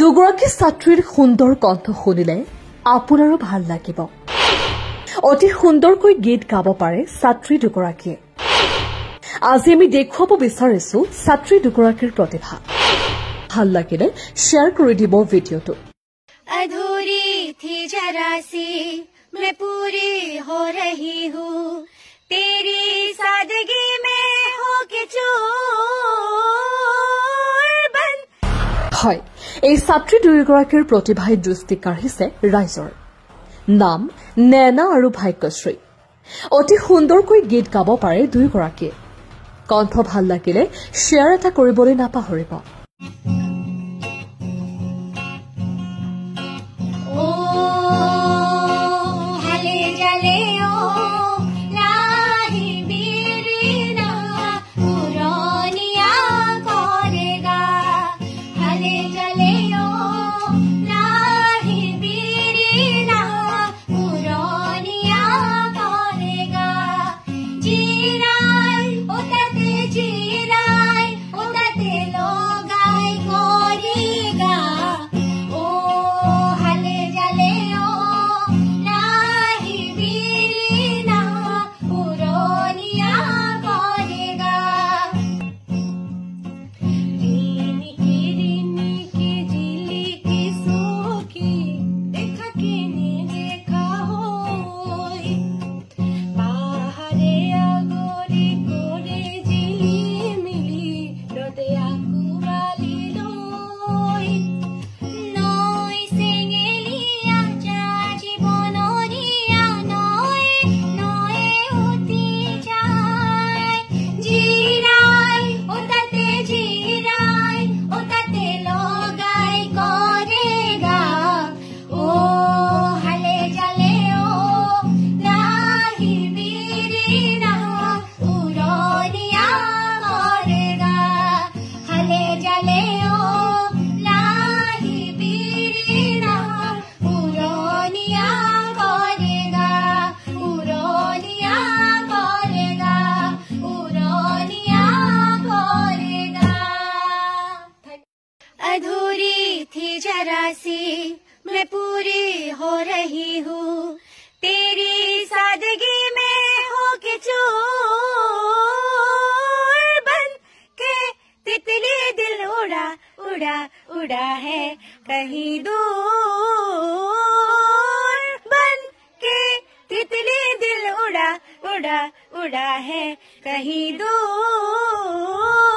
দুগৰাকী ছাত্ৰীৰ সুন্দৰ কণ্ঠ শুনিলে আপোনাৰো ভাল লাগিব। অতি সুন্দৰকৈ গীত গাব পাৰে ছাত্ৰী দুগৰাকীয়ে। আজি আমি দেখুৱাব বিচাৰিছো ছাত্ৰী দুগৰাকীৰ প্ৰতিভা। ভাল লাগিলে শ্বেয়াৰ কৰি দিব ভিডিঅ'টো। अधूरी थी जरा सी मैं पूरी हो रही हूँ तेरी सादगी में हो के चूर बन। হয়, এই ছাত্ৰী দুয়োগৰাকীৰ প্ৰতিভাই দৃষ্টি কাঢ়িছে ৰাইজৰ। নাম নেনা আৰু ভাগ্যশ্ৰী। অতি সুন্দৰকৈ গীত গাব পাৰে দুয়োগৰাকীয়ে। কণ্ঠ ভাল লাগিলে শ্বেয়াৰ এটা কৰিবলৈ নাপাহৰিব। अधूरी थी जरा सी मैं पूरी हो रही हूँ तेरी सादगी में हो के चूर बन के तितली दिल उड़ा उड़ा उड़ा है कहीं दूर बन के तितली दिल उड़ा उड़ा उड़ा है कहीं दूर।